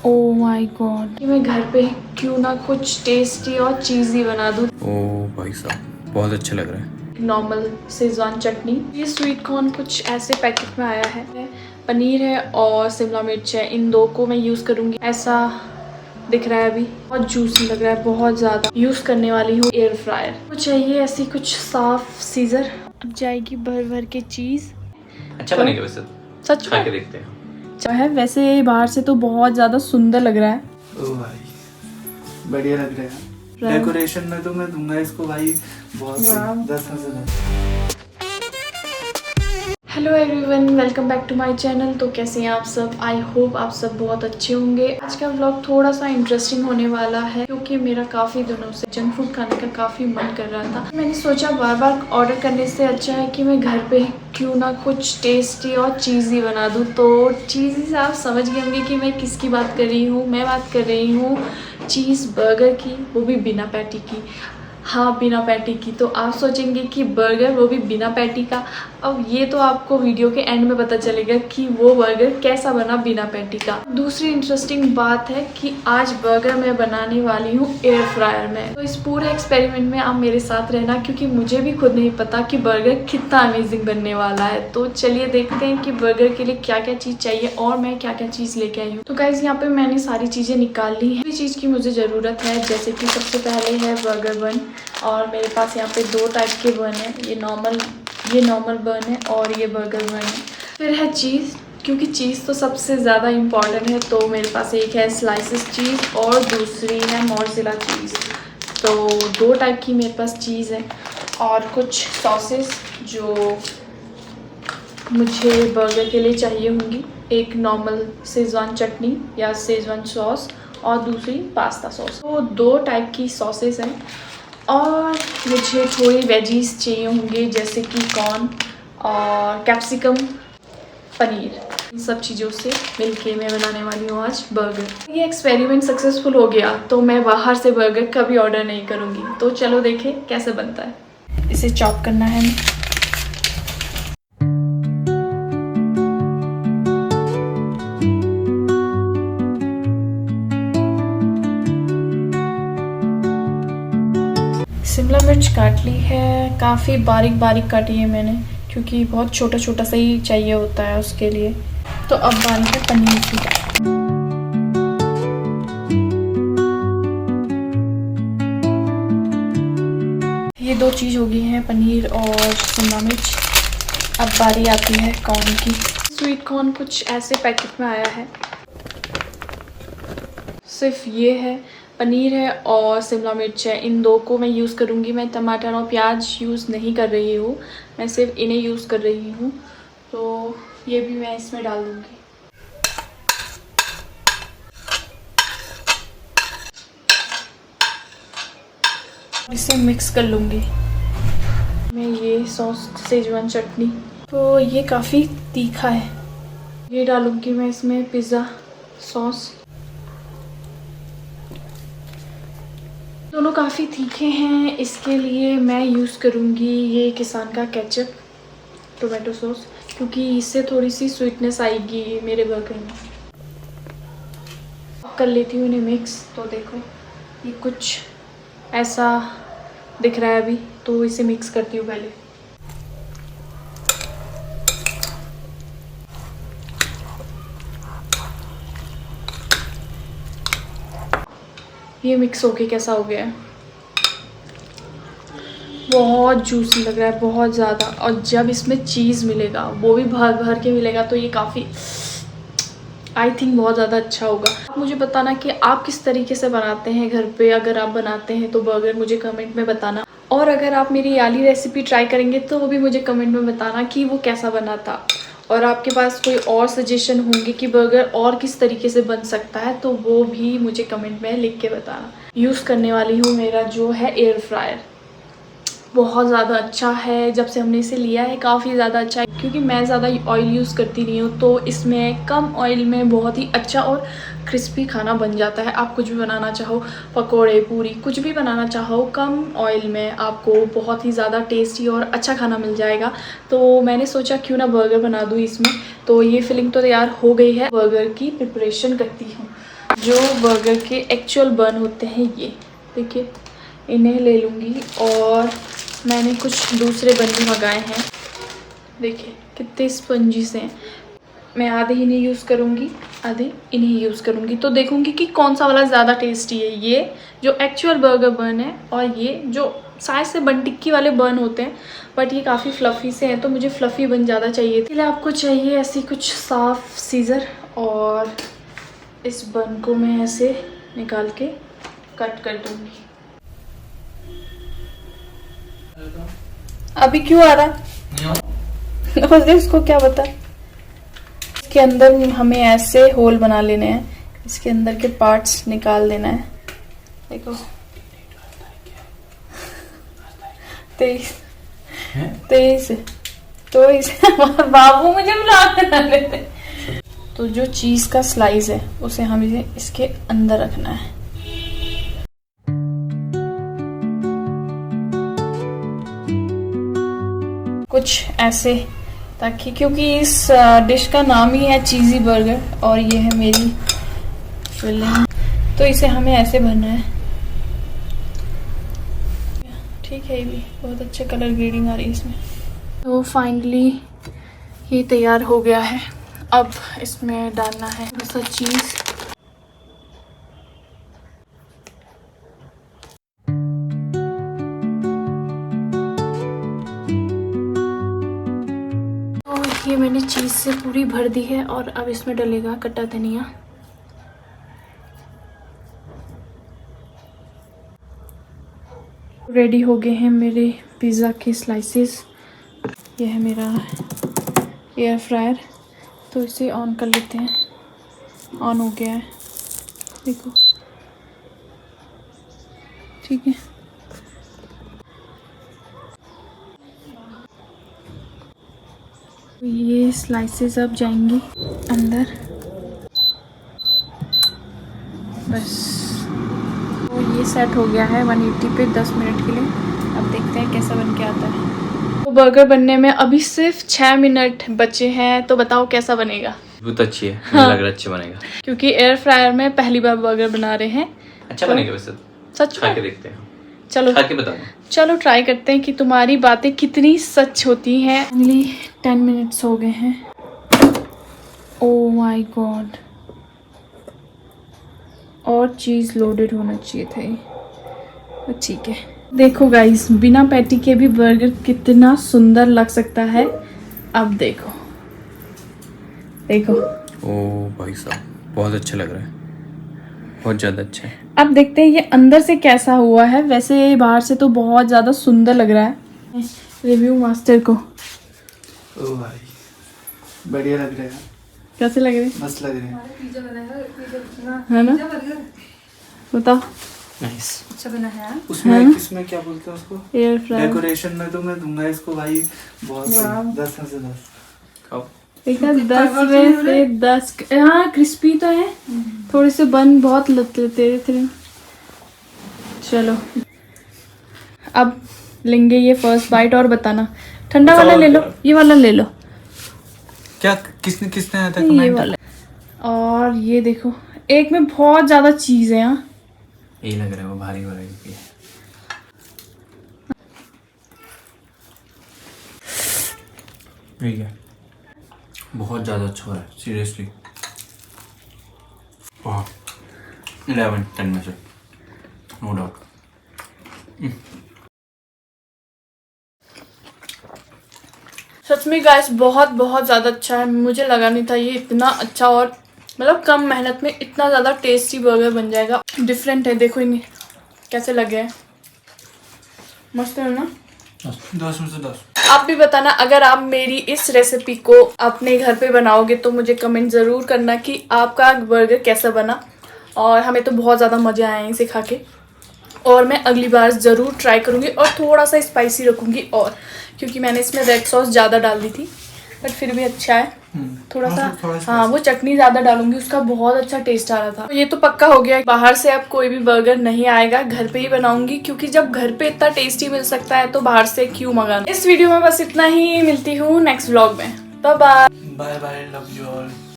Oh my God, कि मैं घर पे क्यों ना कुछ टेस्टी और चीज़ी बना दूँ। ओह भाई साहब, बहुत अच्छा लग रहा है। नॉर्मल शेजवान चटनी। ये स्वीट कॉर्न कुछ ऐसे पैकेट में आया है। पनीर है और शिमला मिर्च है, इन दो को मैं यूज़ करूँगी। ऐसा दिख रहा है अभी, बहुत जूसी लग रहा है, बहुत ज़्यादा। यूज़ करने वाली हूँ एयर फ्रायर। तो चाहिए ऐसी कुछ साफ सीजर। अब जाएगी भर भर के चीज़। अच्छा बनेगा वैसे, सच खा में के देखते हैं। है, वैसे बाहर से तो बहुत ज़्यादा सुंदर लग रहा है। ओ भाई बढ़िया लग रहा है। डेकोरेशन में तो मैं दूंगा इसको भाई बहुत सही, 10 में से 10। Hello everyone, welcome back to my channel. तो कैसे हैं आप सब? आई होप आप सब बहुत अच्छे होंगे। आज का व्लॉग थोड़ा सा इंटरेस्टिंग होने वाला है क्योंकि मेरा काफ़ी दिनों से जंक फूड खाने का काफ़ी मन कर रहा था। मैंने सोचा बार बार ऑर्डर करने से अच्छा है कि मैं घर पे ही क्यों ना कुछ टेस्टी और चीज़ी बना दूँ। तो चीज़ी से आप समझ गए होंगे कि मैं किसकी बात कर रही हूँ। मैं बात कर रही हूँ चीज़ बर्गर की, वो भी बिना पैटी की। हाँ, बिना पैटी की। तो आप सोचेंगे कि बर्गर, वो भी बिना पैटी का। अब ये तो आपको वीडियो के एंड में पता चलेगा कि वो बर्गर कैसा बना बिना पैटी का। दूसरी इंटरेस्टिंग बात है कि आज बर्गर मैं बनाने वाली हूँ एयर फ्रायर में। तो इस पूरे एक्सपेरिमेंट में आप मेरे साथ रहना क्योंकि मुझे भी खुद नहीं पता कि बर्गर कितना अमेजिंग बनने वाला है। तो चलिए देखते हैं कि बर्गर के लिए क्या क्या चीज़ चाहिए और मैं क्या क्या चीज़ लेके आई हूँ। तो गाइज यहाँ पे मैंने सारी चीज़ें निकाल ली हैं। चीज़ की मुझे ज़रूरत है, जैसे कि सबसे पहले है बर्गर बन। और मेरे पास यहाँ पे दो टाइप के बन है, ये नॉर्मल बन है और ये बर्गर बन है। फिर है चीज़, क्योंकि चीज़ तो सबसे ज़्यादा इम्पॉर्टेंट है। तो मेरे पास एक है स्लाइसेस चीज़ और दूसरी है मोज़रेला चीज़। तो दो टाइप की मेरे पास चीज़ है और कुछ सॉसेस जो मुझे बर्गर के लिए चाहिए होंगी। एक नॉर्मल शेजवान चटनी या शेजवान सॉस और दूसरी पास्ता सॉस। तो दो टाइप की सॉसेस हैं और मुझे थोड़ी वेजीज चाहिए होंगे जैसे कि कॉर्न और कैप्सिकम, पनीर। इन सब चीज़ों से मिलके मैं बनाने वाली हूँ आज बर्गर। ये एक्सपेरिमेंट सक्सेसफुल हो गया तो मैं बाहर से बर्गर कभी ऑर्डर नहीं करूँगी। तो चलो देखें कैसे बनता है। इसे चॉप करना है। शिमला मिर्च काट ली है, काफ़ी बारीक बारीक काटी है मैंने क्योंकि बहुत छोटा छोटा सा ही चाहिए होता है उसके लिए। तो अब बारी है पनीर की। ये दो चीज़ हो गई हैं, पनीर और शिमला मिर्च। अब बारी आती है कॉर्न की। स्वीट कॉर्न कुछ ऐसे पैकेट में आया है। सिर्फ ये है, पनीर है और शिमला मिर्च है, इन दो को मैं यूज़ करूँगी। मैं टमाटर और प्याज यूज़ नहीं कर रही हूँ, मैं सिर्फ इन्हें यूज़ कर रही हूँ। तो ये भी मैं इसमें डाल दूँगी। इसे मिक्स कर लूँगी मैं। ये सॉस शेजवान चटनी, तो ये काफ़ी तीखा है। ये डालूँगी मैं इसमें पिज़्ज़ा सॉस। दोनों काफ़ी तीखे हैं, इसके लिए मैं यूज़ करूँगी ये किसान का केचप टोमेटो सॉस क्योंकि इससे थोड़ी सी स्वीटनेस आएगी मेरे बर्गर में। कर लेती हूँ इन्हें मिक्स। तो देखो ये कुछ ऐसा दिख रहा है अभी, तो इसे मिक्स करती हूँ पहले। ये मिक्स होके कैसा हो गया है, बहुत जूसी लग रहा है, बहुत ज़्यादा। और जब इसमें चीज़ मिलेगा, वो भी भर भर के मिलेगा, तो ये काफ़ी आई थिंक बहुत ज़्यादा अच्छा होगा। मुझे बताना कि आप किस तरीके से बनाते हैं घर पे। अगर आप बनाते हैं तो बर्गर मुझे कमेंट में बताना, और अगर आप मेरी वाली रेसिपी ट्राई करेंगे तो वो भी मुझे कमेंट में बताना कि वो कैसा बना था। और आपके पास कोई और सजेशन होंगे कि बर्गर और किस तरीके से बन सकता है तो वो भी मुझे कमेंट में लिख के बताना। यूज़ करने वाली हूँ मेरा जो है एयर फ्रायर, बहुत ज़्यादा अच्छा है। जब से हमने इसे लिया है काफ़ी ज़्यादा अच्छा है क्योंकि मैं ज़्यादा ऑयल यूज़ करती नहीं हूँ, तो इसमें कम ऑयल में बहुत ही अच्छा और क्रिस्पी खाना बन जाता है। आप कुछ भी बनाना चाहो, पकोड़े पूरी कुछ भी बनाना चाहो, कम ऑयल में आपको बहुत ही ज़्यादा टेस्टी और अच्छा खाना मिल जाएगा। तो मैंने सोचा क्यों ना बर्गर बना दूँ इसमें। तो ये फिलिंग तो तैयार हो गई है, बर्गर की प्रिपरेशन करती हूँ। जो बर्गर के एक्चुअल बन होते हैं ये देखिए, इन्हें ले लूँगी। और मैंने कुछ दूसरे बन भी मंगाए हैं, देखिए कितने स्पंजी से हैं। मैं आधे इन्हें यूज़ करूँगी, आधे इन्हें यूज़ करूँगी, तो देखूँगी कि कौन सा वाला ज़्यादा टेस्टी है, ये जो एक्चुअल बर्गर बन है और ये जो शायद से बन टिक्की वाले बन होते हैं, बट ये काफ़ी फ्लफ़ी से हैं, तो मुझे फ्लफ़ी बन ज़्यादा चाहिए। इसलिए आपको चाहिए ऐसी कुछ साफ़ सीज़र, और इस बन को मैं ऐसे निकाल के कट कर दूँगी। अभी क्यों आ रहा उसको क्या बता। इसके अंदर हमें ऐसे होल बना लेने हैं, इसके अंदर के पार्ट्स निकाल देना है। देखो 23 तो इसे बाबू मुझे बुला लेते। तो जो चीज का स्लाइस है उसे हम इसे इसके अंदर रखना है। कुछ ऐसे, ताकि क्योंकि इस डिश का नाम ही है चीज़ी बर्गर और ये है मेरी फिलिंग, तो इसे हमें ऐसे भरना है। ठीक है, ये भी बहुत अच्छे कलर ग्रेडिंग आ रही है इसमें। तो फाइनली ये तैयार हो गया है। अब इसमें डालना है थोड़ा सा चीज़। ये मैंने चीज़ से पूरी भर दी है और अब इसमें डलेगा कटा धनिया। रेडी हो गए हैं मेरे पिज़्ज़ा के स्लाइसेस। ये है मेरा एयर फ्रायर, तो इसे ऑन कर लेते हैं। ऑन हो गया है, देखो, ठीक है। ये स्लाइसेस अब जाएंगी अंदर, बस। तो ये सेट हो गया है 180 पे 10 मिनट के लिए। अब देखते हैं कैसा बन के आता है। तो बर्गर बनने में अभी सिर्फ 6 मिनट बचे हैं, तो बताओ कैसा बनेगा। बहुत अच्छी है, मुझे लग रहा है अच्छा बनेगा, क्योंकि एयर फ्रायर में पहली बार बर्गर बना रहे हैं। अच्छा बनेगा वैसे। सच खा में? के देखते हैं, चलो खा के बता दो। चलो ट्राई करते हैं कि तुम्हारी बातें कितनी सच होती हैं। ओनली 10 मिनट्स हो गए हैं। ओह माय गॉड, और चीज़ लोडेड होना चाहिए था ये, तो ठीक है। देखो गाइस, बिना पैटी के भी बर्गर कितना सुंदर लग सकता है। अब देखो देखो, ओ भाई साहब, बहुत अच्छा लग रहा है, बहुत ज़्यादा अच्छा है। अब देखते हैं ये अंदर से कैसा हुआ है। वैसे ये बाहर से तो बहुत ज़्यादा सुंदर लग रहा है। रिव्यू मास्टर को। ओ भाई बढ़िया लग रहा है, कैसे लग रहे हैं? मस्त लग रहे हैं। है ना, बताओ। नाइस, अच्छा बना है। उसमें किसमें क्या बोलते हैं उसको, एयर फ्रायर। डेकोरेशन में तो मैं दूंगा इसको भाई बहुत सही, 10 में से 10। खाओ। देखा, 10 में से 10। हाँ, क्रिस्पी तो है, थोड़े से बन बहुत लते थे। चलो अब लेंगे ये फर्स्ट बाइट और बताना। ठंडा वाला ले लो, ये वाला ले लो। क्या किसने किसने आया था ये कमेंट? वाला। और ये देखो, एक में बहुत ज्यादा चीज है। यहाँ यही लग रहा है वो भारी भारी है। ठीक है, बहुत ज़्यादा अच्छा हो रहा है सीरियसली। वाह, 11 10 में से नो डाउट। सच में गाइस बहुत बहुत ज़्यादा अच्छा है। मुझे लगा नहीं था ये इतना अच्छा, और मतलब कम मेहनत में इतना ज़्यादा टेस्टी बर्गर बन जाएगा। डिफरेंट है, देखो इन्हें कैसे लगे हैं, मस्त है ना। 10 में से 10। आप भी बताना, अगर आप मेरी इस रेसिपी को अपने घर पे बनाओगे तो मुझे कमेंट ज़रूर करना कि आपका बर्गर कैसा बना। और हमें तो बहुत ज़्यादा मज़ा आया इसे खा के, और मैं अगली बार ज़रूर ट्राई करूँगी। और थोड़ा सा स्पाइसी रखूँगी, और क्योंकि मैंने इसमें रेड सॉस ज़्यादा डाल दी थी, बट फिर भी अच्छा है। थोड़ा सा हाँ, वो चटनी ज़्यादा डालूंगी, उसका बहुत अच्छा टेस्ट आ रहा था। तो ये तो पक्का हो गया, बाहर से अब कोई भी बर्गर नहीं आएगा, घर पे ही बनाऊंगी। क्योंकि जब घर पे इतना टेस्टी मिल सकता है तो बाहर से क्यों मंगाना। इस वीडियो में बस इतना ही, मिलती हूँ नेक्स्ट व्लॉग में। Bye bye. Bye bye, love you all.